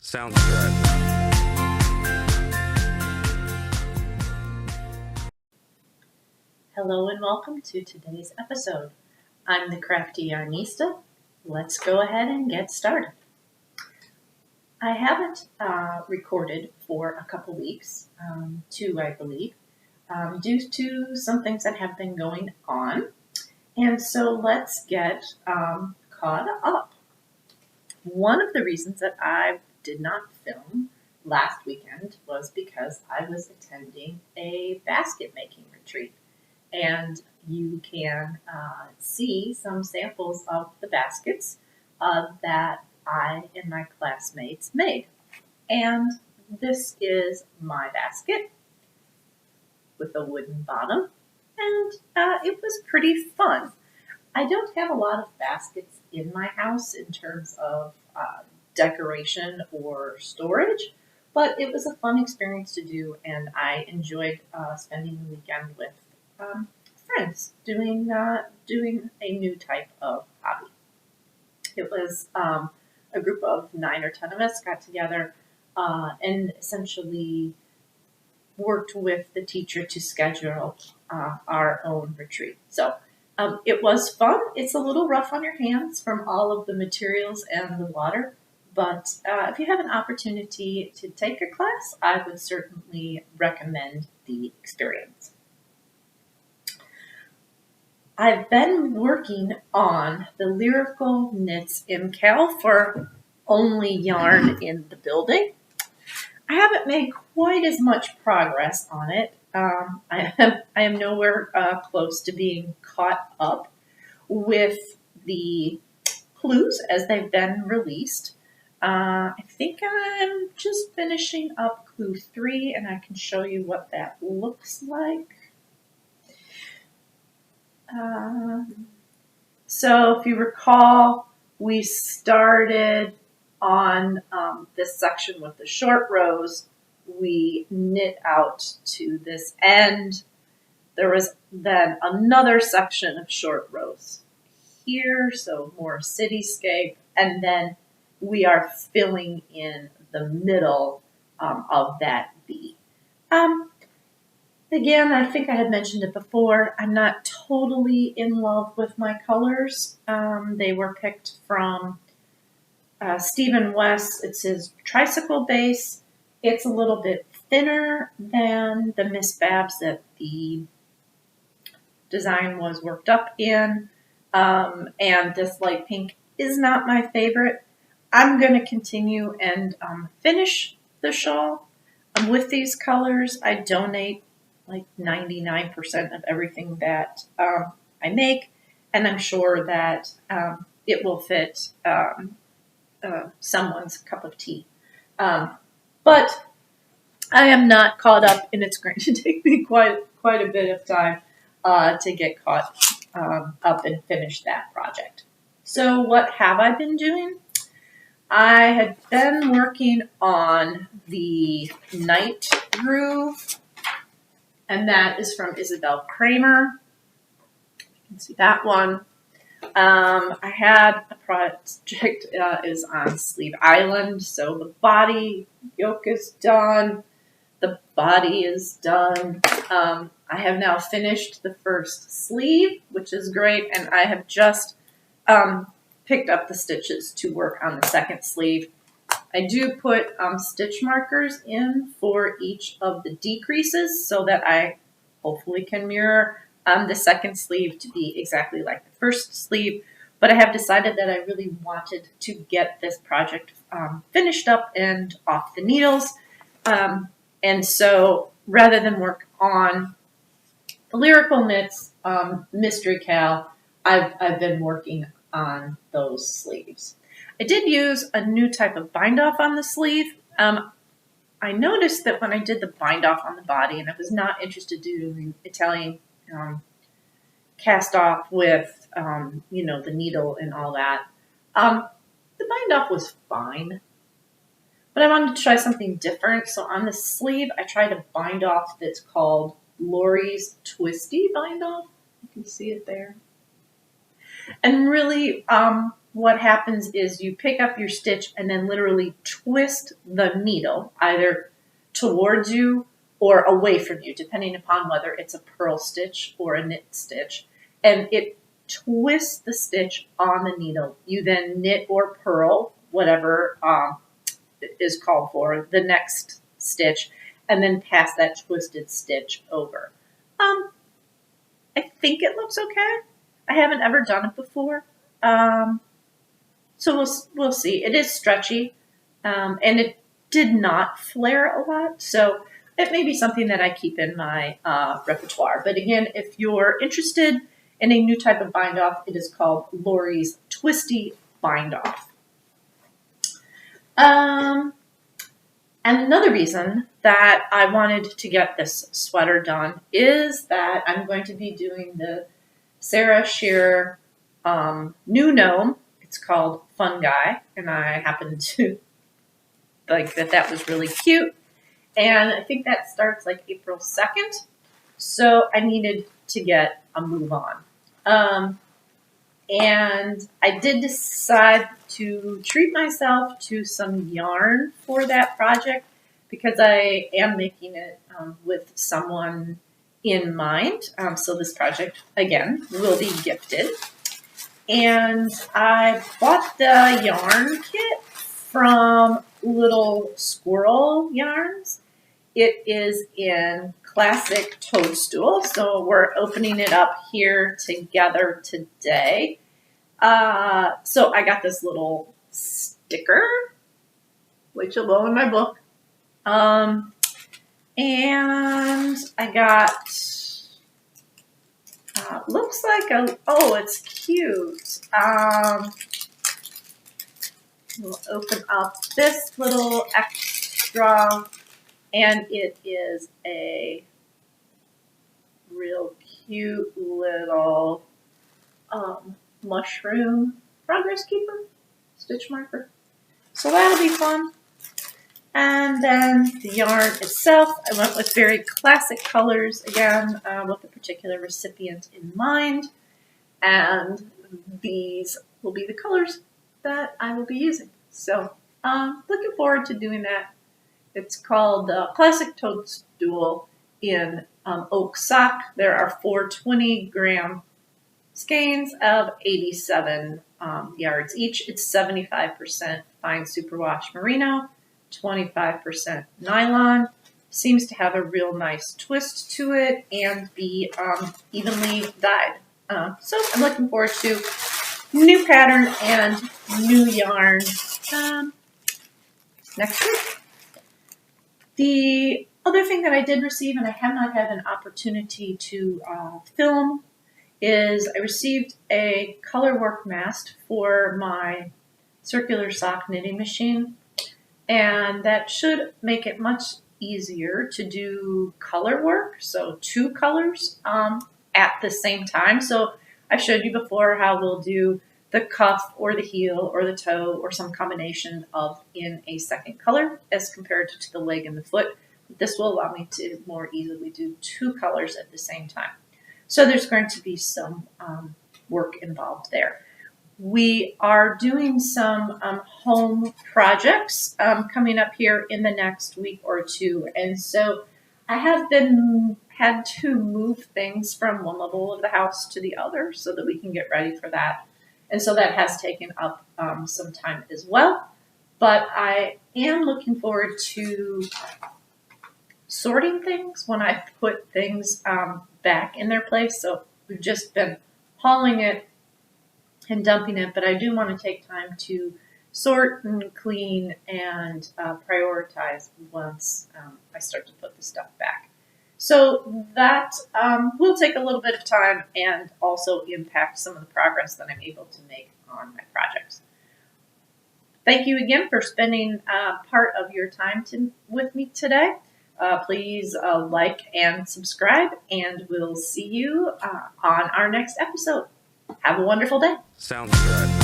Sounds good. Hello and welcome to today's episode. I'm the Craftyyarnista. Let's go ahead and get started. I haven't recorded for a couple weeks, two I believe, due to some things that have been going on. And so let's get caught up. One of the reasons that I did not film last weekend was because I was attending a basket making retreat. And you can see some samples of the baskets that I and my classmates made. And this is my basket with a wooden bottom, and it was pretty fun. I don't have a lot of baskets in my house in terms of decoration or storage, but it was a fun experience to do, and I enjoyed spending the weekend with friends doing a new type of hobby. It was a group of 9 or 10 of us got together and essentially worked with the teacher to schedule our own retreat. So it was fun. It's a little rough on your hands from all of the materials and the water, but if you have an opportunity to take a class, I would certainly recommend the experience. I've been working on the Lyrical Knits MKAL for Only Yarn in the Building. I haven't made quite as much progress on it. I am nowhere close to being caught up with the clues as they've been released. I think I'm just finishing up clue 3, and I can show you what that looks like. So if you recall, we started on this section with the short rows. We knit out to this end. There was then another section of short rows here, so more cityscape, and then we are filling in the middle of that V. Again, I think I had mentioned it before, I'm not totally in love with my colors. They were picked from Stephen West. It's his tricycle base. It's a little bit thinner than the Miss Babs that the design was worked up in. And this light pink is not my favorite. I'm going to continue and finish the shawl with these colors. I donate like 99% of everything that I make, and I'm sure that it will fit someone's cup of tea. But I am not caught up, and it's going to take me quite a bit of time to get caught up and finish that project. So what have I been doing? I had been working on the Night Groove, and that is from Isabel Kramer. You can see that one. I had a project is on Sleeve Island, so the body yoke is done. The body is done. I have now finished the first sleeve, which is great, and I have just picked up the stitches to work on the second sleeve. I do put stitch markers in for each of the decreases so that I hopefully can mirror the second sleeve to be exactly like the first sleeve. But I have decided that I really wanted to get this project finished up and off the needles. And so rather than work on the Lyrical Knits Mystery Cal, I've been working on those sleeves. I did use a new type of bind off on the sleeve. I noticed that when I did the bind off on the body, and I was not interested in doing Italian cast off with, the needle and all that, the bind off was fine. But I wanted to try something different. So on the sleeve, I tried a bind off that's called Lori's Twisty bind off. You can see it there. And really, what happens is you pick up your stitch and then literally twist the needle either towards you or away from you, depending upon whether it's a purl stitch or a knit stitch. And it twists the stitch on the needle. You then knit or purl, whatever is called for, the next stitch, and then pass that twisted stitch over. I think it looks okay. I haven't ever done it before. So we'll see. It is stretchy, and it did not flare a lot, so it may be something that I keep in my repertoire. But again, if you're interested in a new type of bind off, it is called Lori's Twisty Bind Off. And another reason that I wanted to get this sweater done is that I'm going to be doing the Sarah Shearer new gnome. It's called Fun Guy, and I happen to like that was really cute. And I think that starts like April 2nd. So I needed to get a move on. And I did decide to treat myself to some yarn for that project because I am making it with someone in mind. So this project, again, will be gifted. And I bought the yarn kit from Little Squirrel Yarns. It is in classic toadstool, so we're opening it up here together today. So I got this little sticker, which will go in my book. And I got, looks like it's cute. We'll open up this little extra, and it is a real cute little mushroom progress keeper stitch marker. So that'll be fun. And then the yarn itself, I went with very classic colors again, with a particular recipient in mind. And these will be the colors that I will be using. So looking forward to doing that. It's called Classic Toadstool in Oak Sock. There are 4 20-gram skeins of 87 yards each. It's 75% fine superwash merino, 25% nylon. Seems to have a real nice twist to it and be evenly dyed. So I'm looking forward to new pattern and new yarn next week. The other thing that I did receive, and I have not had an opportunity to film, is I received a color work mast for my circular sock knitting machine, and that should make it much easier to do color work, so 2 colors at the same time. So I showed you before how we'll do the cuff or the heel or the toe or some combination of in a second color as compared to the leg and the foot. This will allow me to more easily do 2 colors at the same time. So there's going to be some work involved there. We are doing some home projects coming up here in the next week or 2. And so I have had to move things from one level of the house to the other so that we can get ready for that. And so that has taken up some time as well. But I am looking forward to sorting things when I put things back in their place. So we've just been hauling it and dumping it, but I do want to take time to sort and clean and prioritize once I start to put the stuff back. So that will take a little bit of time and also impact some of the progress that I'm able to make on my projects. Thank you again for spending part of your time with me today. Please like and subscribe, and we'll see you on our next episode. Have a wonderful day. Sounds good.